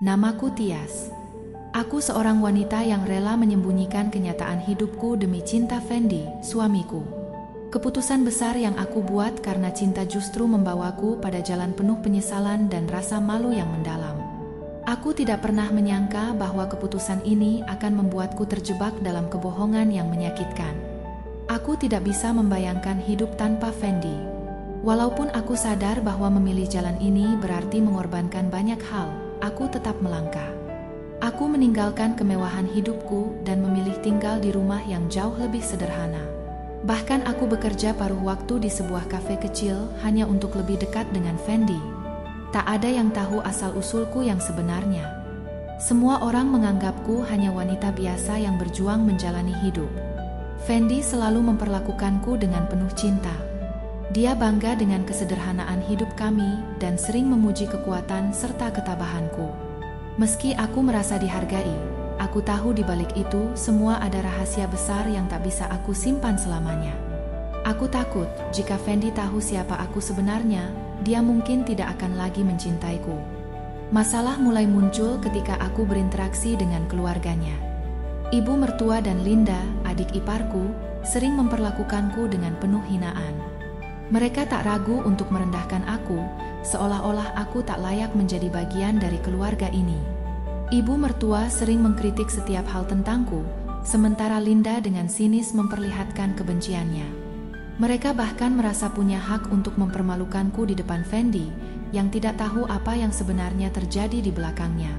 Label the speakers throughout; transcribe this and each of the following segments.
Speaker 1: Namaku Tias. Aku seorang wanita yang rela menyembunyikan kenyataan hidupku demi cinta Fendi, suamiku. Keputusan besar yang aku buat karena cinta justru membawaku pada jalan penuh penyesalan dan rasa malu yang mendalam. Aku tidak pernah menyangka bahwa keputusan ini akan membuatku terjebak dalam kebohongan yang menyakitkan. Aku tidak bisa membayangkan hidup tanpa Fendi. Walaupun aku sadar bahwa memilih jalan ini berarti mengorbankan banyak hal, aku tetap melangkah. Aku meninggalkan kemewahan hidupku dan memilih tinggal di rumah yang jauh lebih sederhana. Bahkan aku bekerja paruh waktu di sebuah kafe kecil hanya untuk lebih dekat dengan Fendi. Tak ada yang tahu asal-usulku yang sebenarnya. Semua orang menganggapku hanya wanita biasa yang berjuang menjalani hidup. Fendi selalu memperlakukanku dengan penuh cinta. Dia bangga dengan kesederhanaan hidup kami dan sering memuji kekuatan serta ketabahanku. Meski aku merasa dihargai, aku tahu di balik itu semua ada rahasia besar yang tak bisa aku simpan selamanya. Aku takut jika Fendi tahu siapa aku sebenarnya, dia mungkin tidak akan lagi mencintaiku. Masalah mulai muncul ketika aku berinteraksi dengan keluarganya. Ibu mertua dan Linda, adik iparku, sering memperlakukanku dengan penuh hinaan. Mereka tak ragu untuk merendahkan aku, seolah-olah aku tak layak menjadi bagian dari keluarga ini. Ibu mertua sering mengkritik setiap hal tentangku, sementara Linda dengan sinis memperlihatkan kebenciannya. Mereka bahkan merasa punya hak untuk mempermalukanku di depan Fendi, yang tidak tahu apa yang sebenarnya terjadi di belakangnya.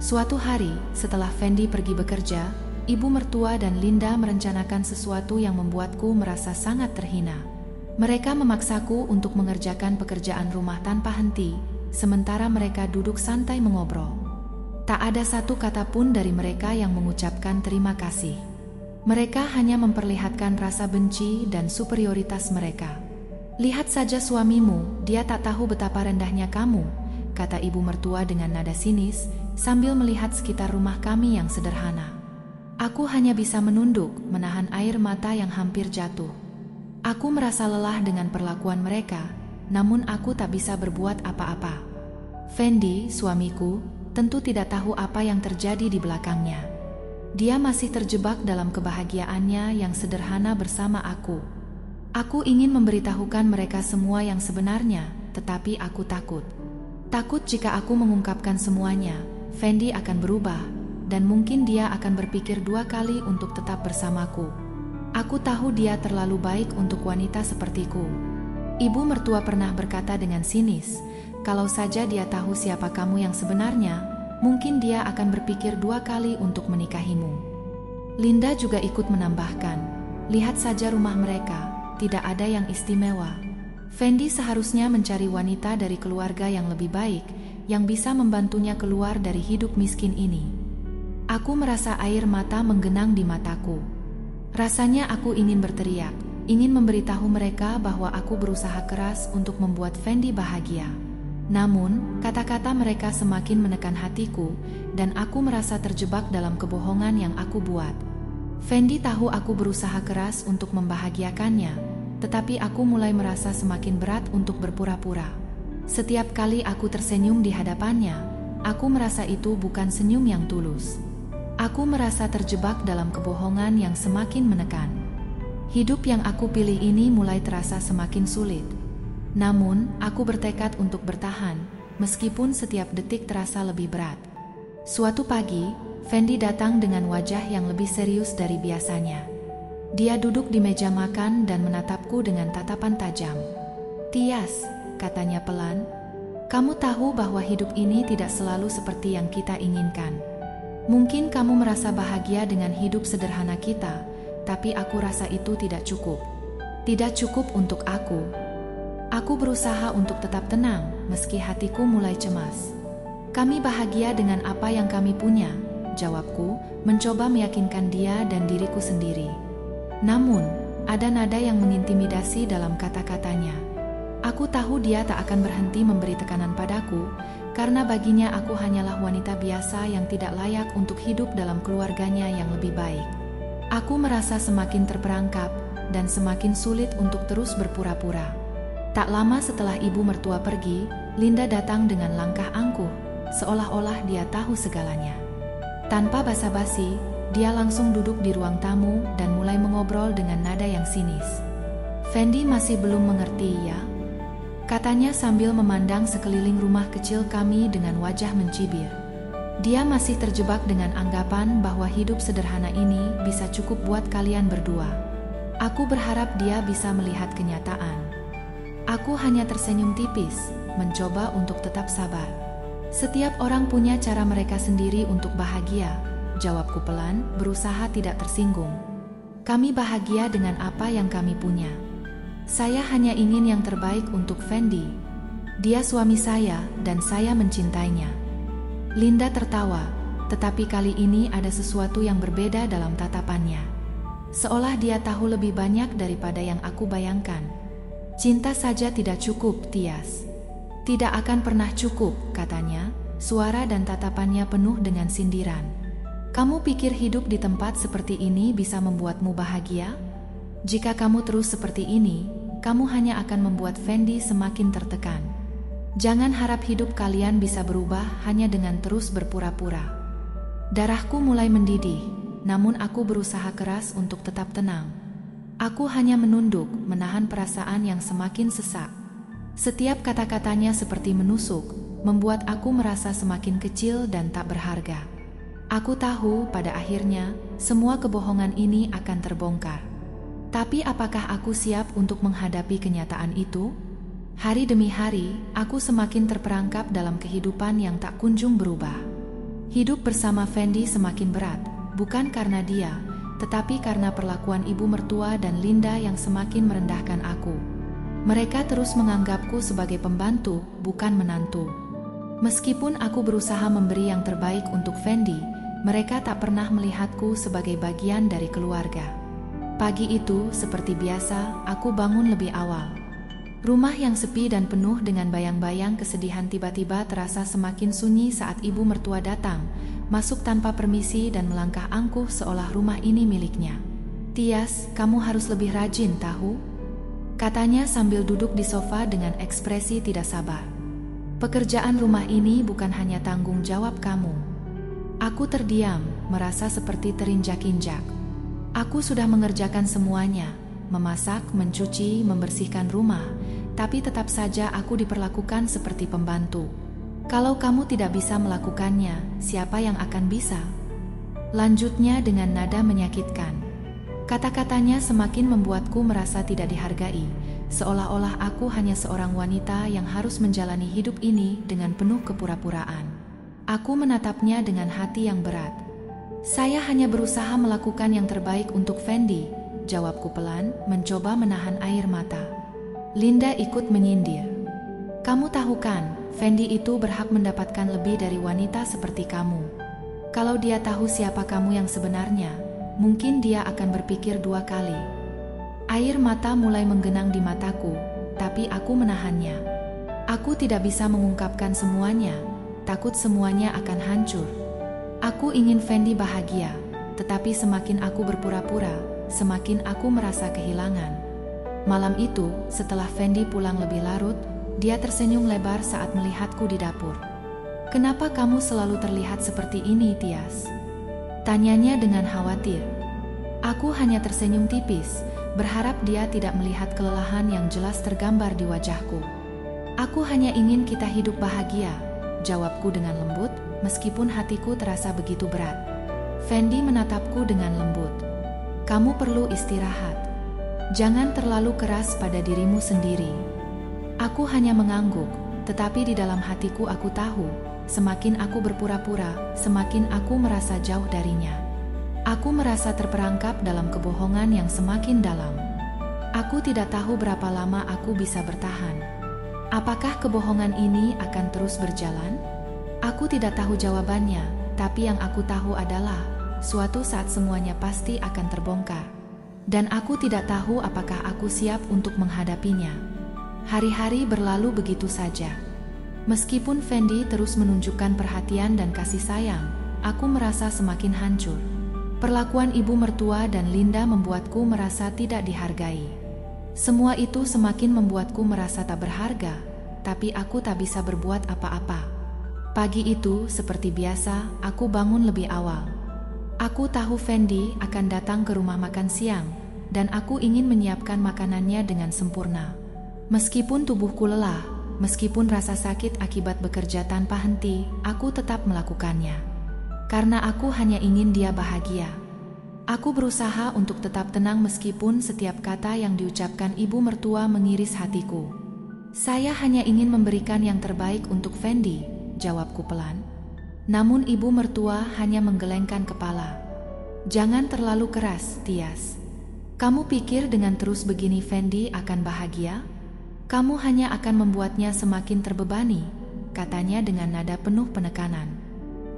Speaker 1: Suatu hari, setelah Fendi pergi bekerja, ibu mertua dan Linda merencanakan sesuatu yang membuatku merasa sangat terhina. Mereka memaksaku untuk mengerjakan pekerjaan rumah tanpa henti, sementara mereka duduk santai mengobrol. Tak ada satu kata pun dari mereka yang mengucapkan terima kasih. Mereka hanya memperlihatkan rasa benci dan superioritas mereka. "Lihat saja suamimu, dia tak tahu betapa rendahnya kamu," kata ibu mertua dengan nada sinis, sambil melihat sekitar rumah kami yang sederhana. Aku hanya bisa menunduk, menahan air mata yang hampir jatuh. Aku merasa lelah dengan perlakuan mereka, namun aku tak bisa berbuat apa-apa. Fendi, suamiku, tentu tidak tahu apa yang terjadi di belakangnya. Dia masih terjebak dalam kebahagiaannya yang sederhana bersama aku. Aku ingin memberitahukan mereka semua yang sebenarnya, tetapi aku takut. Takut jika aku mengungkapkan semuanya, Fendi akan berubah, dan mungkin dia akan berpikir dua kali untuk tetap bersamaku. Aku tahu dia terlalu baik untuk wanita sepertiku. Ibu mertua pernah berkata dengan sinis, "Kalau saja dia tahu siapa kamu yang sebenarnya, mungkin dia akan berpikir dua kali untuk menikahimu." Linda juga ikut menambahkan, "Lihat saja rumah mereka, tidak ada yang istimewa. Fendi seharusnya mencari wanita dari keluarga yang lebih baik, yang bisa membantunya keluar dari hidup miskin ini." Aku merasa air mata menggenang di mataku. Rasanya aku ingin berteriak, ingin memberitahu mereka bahwa aku berusaha keras untuk membuat Fendi bahagia. Namun, kata-kata mereka semakin menekan hatiku, dan aku merasa terjebak dalam kebohongan yang aku buat. Fendi tahu aku berusaha keras untuk membahagiakannya, tetapi aku mulai merasa semakin berat untuk berpura-pura. Setiap kali aku tersenyum di hadapannya, aku merasa itu bukan senyum yang tulus. Aku merasa terjebak dalam kebohongan yang semakin menekan. Hidup yang aku pilih ini mulai terasa semakin sulit. Namun, aku bertekad untuk bertahan, meskipun setiap detik terasa lebih berat. Suatu pagi, Fendi datang dengan wajah yang lebih serius dari biasanya. Dia duduk di meja makan dan menatapku dengan tatapan tajam. "Tias," katanya pelan, "kamu tahu bahwa hidup ini tidak selalu seperti yang kita inginkan. Mungkin kamu merasa bahagia dengan hidup sederhana kita, tapi aku rasa itu tidak cukup. Tidak cukup untuk aku. Aku berusaha untuk tetap tenang, meski hatiku mulai cemas." "Kami bahagia dengan apa yang kami punya," jawabku, mencoba meyakinkan dia dan diriku sendiri. Namun, ada nada yang mengintimidasi dalam kata-katanya. Aku tahu dia tak akan berhenti memberi tekanan padaku, karena baginya aku hanyalah wanita biasa yang tidak layak untuk hidup dalam keluarganya yang lebih baik. Aku merasa semakin terperangkap dan semakin sulit untuk terus berpura-pura. Tak lama setelah ibu mertua pergi, Linda datang dengan langkah angkuh. seolah-olah dia tahu segalanya. Tanpa basa-basi, dia langsung duduk di ruang tamu dan mulai mengobrol dengan nada yang sinis. "Fendi masih belum mengerti ya?" katanya sambil memandang sekeliling rumah kecil kami dengan wajah mencibir. Dia masih terjebak dengan anggapan bahwa hidup sederhana ini bisa cukup buat kalian berdua. Aku berharap dia bisa melihat kenyataan. Aku hanya tersenyum tipis, mencoba untuk tetap sabar. "Setiap orang punya cara mereka sendiri untuk bahagia," jawabku pelan, berusaha tidak tersinggung. "Kami bahagia dengan apa yang kami punya. Saya hanya ingin yang terbaik untuk Fendi. Dia suami saya dan saya mencintainya." Linda tertawa, tetapi kali ini ada sesuatu yang berbeda dalam tatapannya. Seolah dia tahu lebih banyak daripada yang aku bayangkan. "Cinta saja tidak cukup, Tias. Tidak akan pernah cukup," katanya, suara dan tatapannya penuh dengan sindiran. "Kamu pikir hidup di tempat seperti ini bisa membuatmu bahagia? Jika kamu terus seperti ini, kamu hanya akan membuat Fendi semakin tertekan. Jangan harap hidup kalian bisa berubah hanya dengan terus berpura-pura." Darahku mulai mendidih, namun aku berusaha keras untuk tetap tenang. Aku hanya menunduk, menahan perasaan yang semakin sesak. Setiap kata-katanya seperti menusuk, membuat aku merasa semakin kecil dan tak berharga. Aku tahu pada akhirnya semua kebohongan ini akan terbongkar. Tapi apakah aku siap untuk menghadapi kenyataan itu? Hari demi hari, aku semakin terperangkap dalam kehidupan yang tak kunjung berubah. Hidup bersama Fendi semakin berat, bukan karena dia, tetapi karena perlakuan ibu mertua dan Linda yang semakin merendahkan aku. Mereka terus menganggapku sebagai pembantu, bukan menantu. Meskipun aku berusaha memberi yang terbaik untuk Fendi, mereka tak pernah melihatku sebagai bagian dari keluarga. Pagi itu, seperti biasa, aku bangun lebih awal. Rumah yang sepi dan penuh dengan bayang-bayang kesedihan tiba-tiba terasa semakin sunyi saat ibu mertua datang, masuk tanpa permisi dan melangkah angkuh seolah rumah ini miliknya. "Tias, kamu harus lebih rajin, tahu?" katanya sambil duduk di sofa dengan ekspresi tidak sabar. "Pekerjaan rumah ini bukan hanya tanggung jawab kamu." Aku terdiam, merasa seperti terinjak-injak. Aku sudah mengerjakan semuanya, memasak, mencuci, membersihkan rumah, tapi tetap saja aku diperlakukan seperti pembantu. "Kalau kamu tidak bisa melakukannya, siapa yang akan bisa?" lanjutnya dengan nada menyakitkan. Kata-katanya semakin membuatku merasa tidak dihargai, seolah-olah aku hanya seorang wanita yang harus menjalani hidup ini dengan penuh kepura-puraan. Aku menatapnya dengan hati yang berat. "Saya hanya berusaha melakukan yang terbaik untuk Fendi," jawabku pelan, mencoba menahan air mata. Linda ikut menyindir. "Kamu tahu kan, Fendi itu berhak mendapatkan lebih dari wanita seperti kamu. Kalau dia tahu siapa kamu yang sebenarnya, mungkin dia akan berpikir dua kali." Air mata mulai menggenang di mataku, tapi aku menahannya. Aku tidak bisa mengungkapkan semuanya, takut semuanya akan hancur. Aku ingin Fendi bahagia, tetapi semakin aku berpura-pura, semakin aku merasa kehilangan. Malam itu, setelah Fendi pulang lebih larut, dia tersenyum lebar saat melihatku di dapur. "Kenapa kamu selalu terlihat seperti ini, Tias?" tanyanya dengan khawatir. Aku hanya tersenyum tipis, berharap dia tidak melihat kelelahan yang jelas tergambar di wajahku. "Aku hanya ingin kita hidup bahagia," jawabku dengan lembut, meskipun hatiku terasa begitu berat. Fendi menatapku dengan lembut. "Kamu perlu istirahat. Jangan terlalu keras pada dirimu sendiri." Aku hanya mengangguk, tetapi di dalam hatiku aku tahu, semakin aku berpura-pura, semakin aku merasa jauh darinya. Aku merasa terperangkap dalam kebohongan yang semakin dalam. Aku tidak tahu berapa lama aku bisa bertahan. Apakah kebohongan ini akan terus berjalan? Aku tidak tahu jawabannya, tapi yang aku tahu adalah suatu saat semuanya pasti akan terbongkar. Dan aku tidak tahu apakah aku siap untuk menghadapinya. Hari-hari berlalu begitu saja. Meskipun Fendi terus menunjukkan perhatian dan kasih sayang, aku merasa semakin hancur. Perlakuan ibu mertua dan Linda membuatku merasa tidak dihargai. Semua itu semakin membuatku merasa tak berharga, tapi aku tak bisa berbuat apa-apa. Pagi itu, seperti biasa, aku bangun lebih awal. Aku tahu Fendi akan datang ke rumah makan siang, dan aku ingin menyiapkan makanannya dengan sempurna. Meskipun tubuhku lelah, meskipun rasa sakit akibat bekerja tanpa henti, aku tetap melakukannya. Karena aku hanya ingin dia bahagia. Aku berusaha untuk tetap tenang meskipun setiap kata yang diucapkan ibu mertua mengiris hatiku. Saya hanya ingin memberikan yang terbaik untuk Fendi, jawabku pelan. Namun ibu mertua hanya menggelengkan kepala. Jangan terlalu keras, Tias. Kamu pikir dengan terus begini Fendi akan bahagia? Kamu hanya akan membuatnya semakin terbebani, katanya dengan nada penuh penekanan.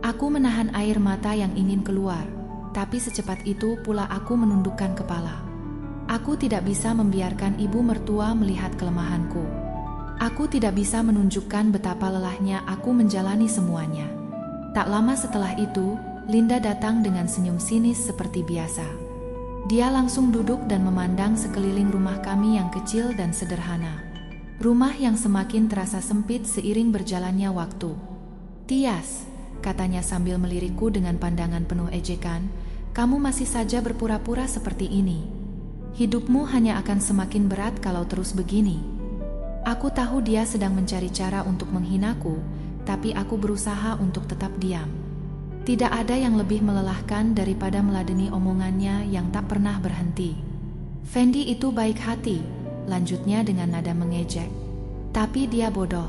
Speaker 1: Aku menahan air mata yang ingin keluar, tapi secepat itu pula aku menundukkan kepala. Aku tidak bisa membiarkan ibu mertua melihat kelemahanku. Aku tidak bisa menunjukkan betapa lelahnya aku menjalani semuanya. Tak lama setelah itu, Linda datang dengan senyum sinis seperti biasa. Dia langsung duduk dan memandang sekeliling rumah kami yang kecil dan sederhana. Rumah yang semakin terasa sempit seiring berjalannya waktu. Tias, katanya sambil melirikku dengan pandangan penuh ejekan, kamu masih saja berpura-pura seperti ini. Hidupmu hanya akan semakin berat kalau terus begini. Aku tahu dia sedang mencari cara untuk menghinaku, tapi aku berusaha untuk tetap diam. Tidak ada yang lebih melelahkan daripada meladeni omongannya yang tak pernah berhenti. Fendi itu baik hati, lanjutnya dengan nada mengejek. Tapi dia bodoh.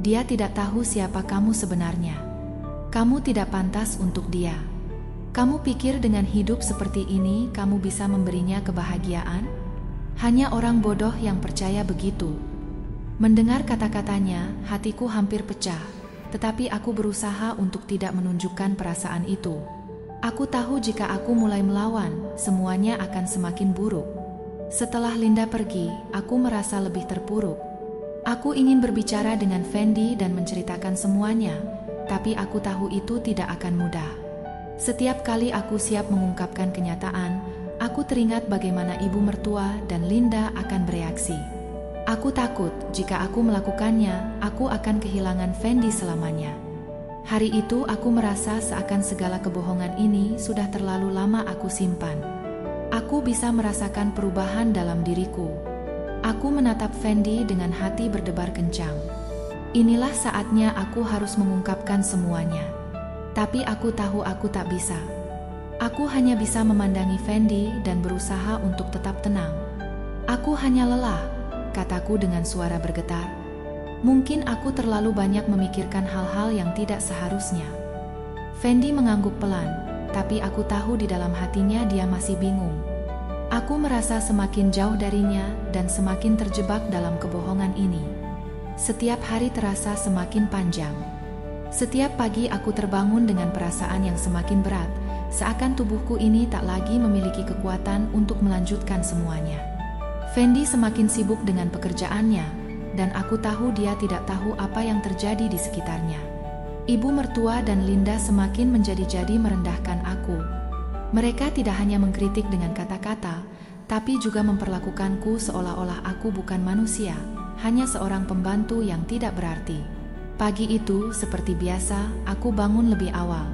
Speaker 1: Dia tidak tahu siapa kamu sebenarnya. Kamu tidak pantas untuk dia. Kamu pikir dengan hidup seperti ini kamu bisa memberinya kebahagiaan? Hanya orang bodoh yang percaya begitu. Mendengar kata-katanya, hatiku hampir pecah, tetapi aku berusaha untuk tidak menunjukkan perasaan itu. Aku tahu jika aku mulai melawan, semuanya akan semakin buruk. Setelah Linda pergi, aku merasa lebih terpuruk. Aku ingin berbicara dengan Fendi dan menceritakan semuanya, tapi aku tahu itu tidak akan mudah. Setiap kali aku siap mengungkapkan kenyataan, aku teringat bagaimana ibu mertua dan Linda akan bereaksi. Aku takut jika aku melakukannya, aku akan kehilangan Fendi selamanya. Hari itu aku merasa seakan segala kebohongan ini sudah terlalu lama aku simpan. Aku bisa merasakan perubahan dalam diriku. Aku menatap Fendi dengan hati berdebar kencang. Inilah saatnya aku harus mengungkapkan semuanya. Tapi aku tahu aku tak bisa. Aku hanya bisa memandangi Fendi dan berusaha untuk tetap tenang. Aku hanya lelah, kataku dengan suara bergetar. Mungkin aku terlalu banyak memikirkan hal-hal yang tidak seharusnya. Fendi mengangguk pelan, tapi aku tahu di dalam hatinya dia masih bingung. Aku merasa semakin jauh darinya dan semakin terjebak dalam kebohongan ini. Setiap hari terasa semakin panjang. Setiap pagi aku terbangun dengan perasaan yang semakin berat, seakan tubuhku ini tak lagi memiliki kekuatan untuk melanjutkan semuanya. Fendi semakin sibuk dengan pekerjaannya, dan aku tahu dia tidak tahu apa yang terjadi di sekitarnya. Ibu mertua dan Linda semakin menjadi-jadi merendahkan aku. Mereka tidak hanya mengkritik dengan kata-kata, tapi juga memperlakukanku seolah-olah aku bukan manusia, hanya seorang pembantu yang tidak berarti. Pagi itu, seperti biasa, aku bangun lebih awal.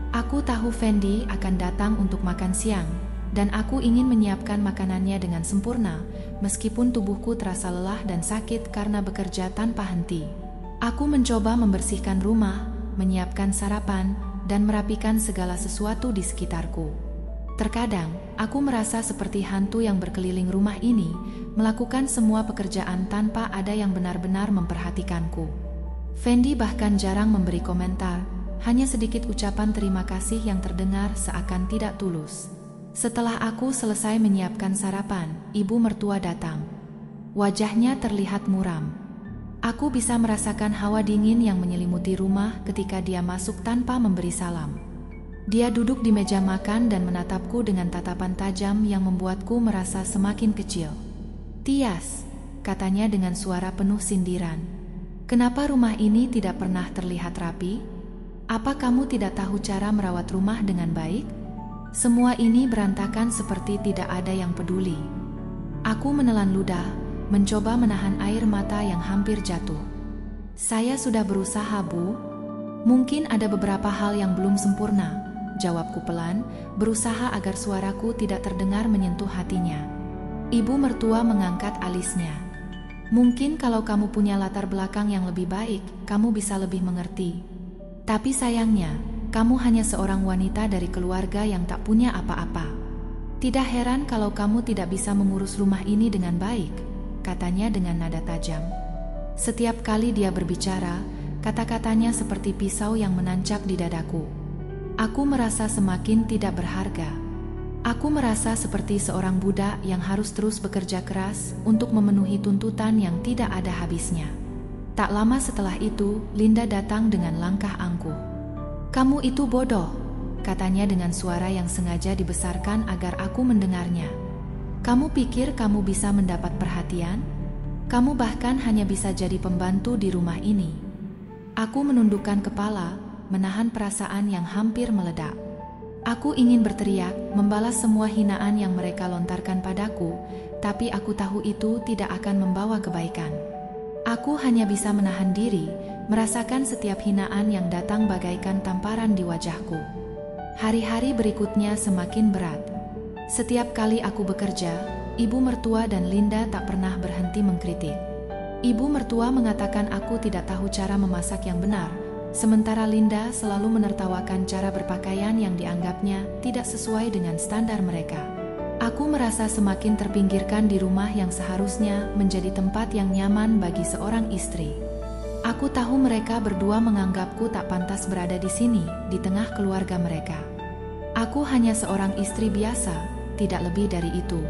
Speaker 1: Aku tahu Fendi akan datang untuk makan siang, dan aku ingin menyiapkan makanannya dengan sempurna, meskipun tubuhku terasa lelah dan sakit karena bekerja tanpa henti. Aku mencoba membersihkan rumah, menyiapkan sarapan, dan merapikan segala sesuatu di sekitarku. Terkadang, aku merasa seperti hantu yang berkeliling rumah ini, melakukan semua pekerjaan tanpa ada yang benar-benar memperhatikanku. Fendi bahkan jarang memberi komentar, hanya sedikit ucapan terima kasih yang terdengar seakan tidak tulus. Setelah aku selesai menyiapkan sarapan, ibu mertua datang. Wajahnya terlihat muram. Aku bisa merasakan hawa dingin yang menyelimuti rumah ketika dia masuk tanpa memberi salam. Dia duduk di meja makan dan menatapku dengan tatapan tajam yang membuatku merasa semakin kecil. "Tias," katanya dengan suara penuh sindiran. "Kenapa rumah ini tidak pernah terlihat rapi? Apa kamu tidak tahu cara merawat rumah dengan baik? Semua ini berantakan seperti tidak ada yang peduli." Aku menelan ludah, mencoba menahan air mata yang hampir jatuh. "Saya sudah berusaha, Bu. Mungkin ada beberapa hal yang belum sempurna, jawabku pelan, berusaha agar suaraku tidak terdengar menyentuh hatinya. Ibu mertua mengangkat alisnya. Mungkin kalau kamu punya latar belakang yang lebih baik, kamu bisa lebih mengerti. Tapi sayangnya, kamu hanya seorang wanita dari keluarga yang tak punya apa-apa. Tidak heran kalau kamu tidak bisa mengurus rumah ini dengan baik, katanya dengan nada tajam. Setiap kali dia berbicara, kata-katanya seperti pisau yang menancap di dadaku. Aku merasa semakin tidak berharga. Aku merasa seperti seorang budak yang harus terus bekerja keras untuk memenuhi tuntutan yang tidak ada habisnya. Tak lama setelah itu, Linda datang dengan langkah angkuh. "Kamu itu bodoh," katanya dengan suara yang sengaja dibesarkan agar aku mendengarnya. "Kamu pikir kamu bisa mendapat perhatian? Kamu bahkan hanya bisa jadi pembantu di rumah ini." Aku menundukkan kepala, menahan perasaan yang hampir meledak. Aku ingin berteriak, membalas semua hinaan yang mereka lontarkan padaku, tapi aku tahu itu tidak akan membawa kebaikan. Aku hanya bisa menahan diri, merasakan setiap hinaan yang datang bagaikan tamparan di wajahku. Hari-hari berikutnya semakin berat. Setiap kali aku bekerja, ibu mertua dan Linda tak pernah berhenti mengkritik. Ibu mertua mengatakan aku tidak tahu cara memasak yang benar, sementara Linda selalu menertawakan cara berpakaian yang dianggapnya tidak sesuai dengan standar mereka. Aku merasa semakin terpinggirkan di rumah yang seharusnya menjadi tempat yang nyaman bagi seorang istri. Aku tahu mereka berdua menganggapku tak pantas berada di sini, di tengah keluarga mereka. Aku hanya seorang istri biasa, tidak lebih dari itu.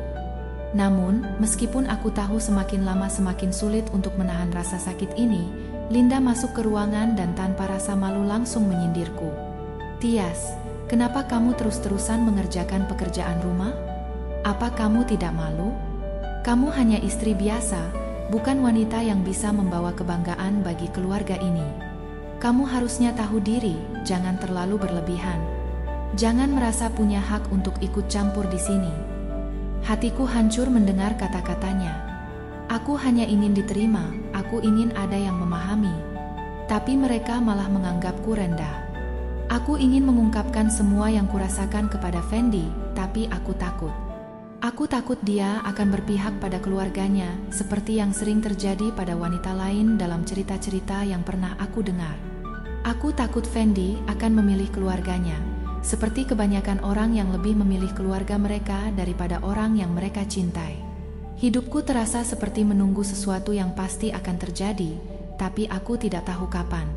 Speaker 1: Namun, meskipun aku tahu semakin lama semakin sulit untuk menahan rasa sakit ini, Linda masuk ke ruangan dan tanpa rasa malu langsung menyindirku. "Tias, kenapa kamu terus-terusan mengerjakan pekerjaan rumah? Apa kamu tidak malu? Kamu hanya istri biasa, bukan wanita yang bisa membawa kebanggaan bagi keluarga ini. Kamu harusnya tahu diri, jangan terlalu berlebihan. Jangan merasa punya hak untuk ikut campur di sini." Hatiku hancur mendengar kata-katanya. Aku hanya ingin diterima, aku ingin ada yang memahami. Tapi mereka malah menganggapku rendah. Aku ingin mengungkapkan semua yang kurasakan kepada Fendi, tapi aku takut. Aku takut dia akan berpihak pada keluarganya, seperti yang sering terjadi pada wanita lain dalam cerita-cerita yang pernah aku dengar. Aku takut Fendi akan memilih keluarganya, seperti kebanyakan orang yang lebih memilih keluarga mereka daripada orang yang mereka cintai. Hidupku terasa seperti menunggu sesuatu yang pasti akan terjadi, tapi aku tidak tahu kapan.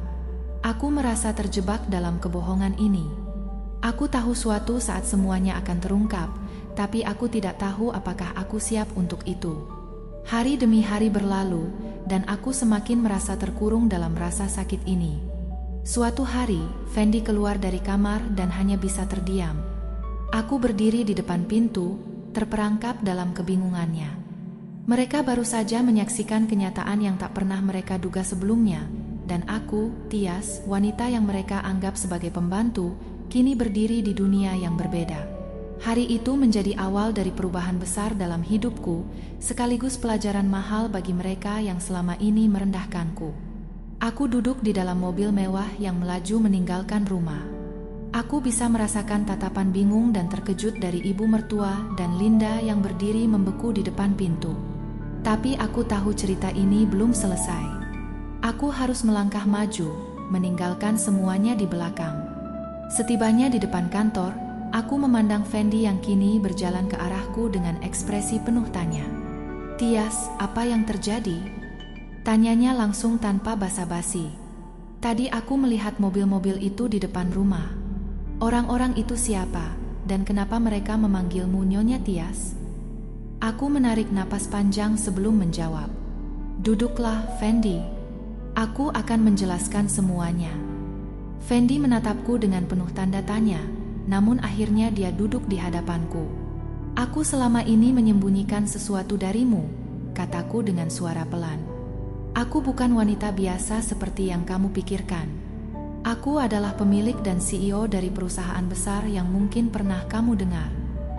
Speaker 1: Aku merasa terjebak dalam kebohongan ini. Aku tahu suatu saat semuanya akan terungkap, tapi aku tidak tahu apakah aku siap untuk itu. Hari demi hari berlalu, dan aku semakin merasa terkurung dalam rasa sakit ini. Suatu hari, Fendi keluar dari kamar dan hanya bisa terdiam. Aku berdiri di depan pintu, terperangkap dalam kebingungannya. Mereka baru saja menyaksikan kenyataan yang tak pernah mereka duga sebelumnya, dan aku, Tias, wanita yang mereka anggap sebagai pembantu, kini berdiri di dunia yang berbeda. Hari itu menjadi awal dari perubahan besar dalam hidupku, sekaligus pelajaran mahal bagi mereka yang selama ini merendahkanku. Aku duduk di dalam mobil mewah yang melaju meninggalkan rumah. Aku bisa merasakan tatapan bingung dan terkejut dari ibu mertua dan Linda yang berdiri membeku di depan pintu. Tapi aku tahu cerita ini belum selesai. Aku harus melangkah maju, meninggalkan semuanya di belakang. Setibanya di depan kantor, aku memandang Fendi yang kini berjalan ke arahku dengan ekspresi penuh tanya. "Tias, apa yang terjadi?" Tanyanya langsung tanpa basa-basi. "Tadi aku melihat mobil-mobil itu di depan rumah. Orang-orang itu siapa, dan kenapa mereka memanggilmu Nyonya Tias?" Aku menarik napas panjang sebelum menjawab. "Duduklah, Fendi. Aku akan menjelaskan semuanya." Fendi menatapku dengan penuh tanda tanya, namun akhirnya dia duduk di hadapanku. "Aku selama ini menyembunyikan sesuatu darimu," kataku dengan suara pelan. "Aku bukan wanita biasa seperti yang kamu pikirkan. Aku adalah pemilik dan CEO dari perusahaan besar yang mungkin pernah kamu dengar.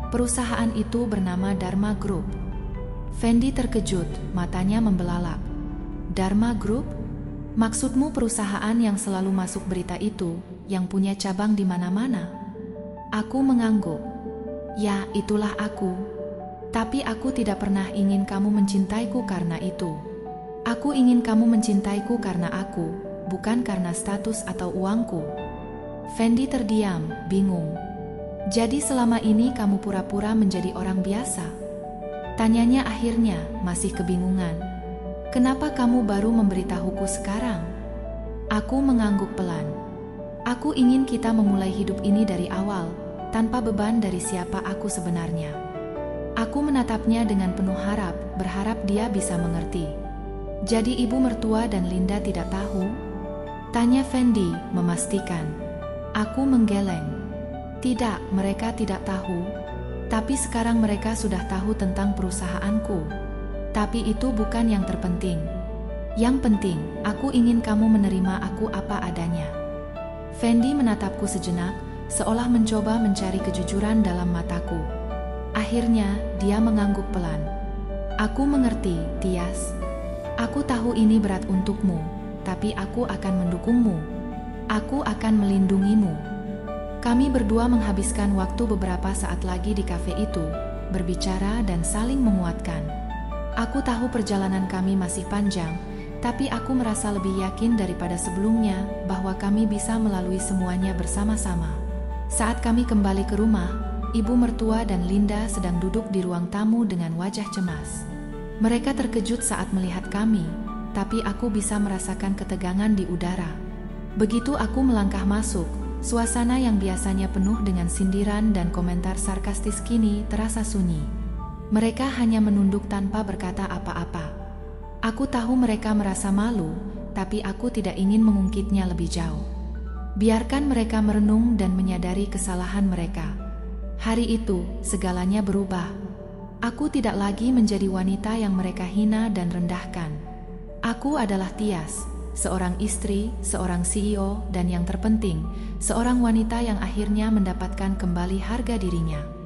Speaker 1: Perusahaan itu bernama Dharma Group." Fendi terkejut, matanya membelalak. "Dharma Group? Maksudmu perusahaan yang selalu masuk berita itu, yang punya cabang di mana-mana? Aku mengangguk. Ya, itulah aku. Tapi aku tidak pernah ingin kamu mencintaiku karena itu. Aku ingin kamu mencintaiku karena aku, bukan karena status atau uangku. Fendi terdiam, bingung. Jadi selama ini kamu pura-pura menjadi orang biasa? Tanyanya akhirnya, masih kebingungan. Kenapa kamu baru memberitahuku sekarang? Aku mengangguk pelan. Aku ingin kita memulai hidup ini dari awal, tanpa beban dari siapa aku sebenarnya. Aku menatapnya dengan penuh harap, berharap dia bisa mengerti. Jadi ibu mertua dan Linda tidak tahu? Tanya Fendi, memastikan. Aku menggeleng. Tidak, mereka tidak tahu. Tapi sekarang mereka sudah tahu tentang perusahaanku. Tapi itu bukan yang terpenting. Yang penting, aku ingin kamu menerima aku apa adanya. Fendi menatapku sejenak, seolah mencoba mencari kejujuran dalam mataku. Akhirnya, dia mengangguk pelan. Aku mengerti, Tias. Aku tahu ini berat untukmu, tapi aku akan mendukungmu. Aku akan melindungimu. Kami berdua menghabiskan waktu beberapa saat lagi di kafe itu, berbicara dan saling menguatkan. Aku tahu perjalanan kami masih panjang, tapi aku merasa lebih yakin daripada sebelumnya bahwa kami bisa melalui semuanya bersama-sama. Saat kami kembali ke rumah, ibu mertua dan Linda sedang duduk di ruang tamu dengan wajah cemas. Mereka terkejut saat melihat kami, tapi aku bisa merasakan ketegangan di udara. Begitu aku melangkah masuk, suasana yang biasanya penuh dengan sindiran dan komentar sarkastis kini terasa sunyi. Mereka hanya menunduk tanpa berkata apa-apa. Aku tahu mereka merasa malu, tapi aku tidak ingin mengungkitnya lebih jauh. Biarkan mereka merenung dan menyadari kesalahan mereka. Hari itu, segalanya berubah. Aku tidak lagi menjadi wanita yang mereka hina dan rendahkan. Aku adalah Tias, seorang istri, seorang CEO, dan yang terpenting, seorang wanita yang akhirnya mendapatkan kembali harga dirinya.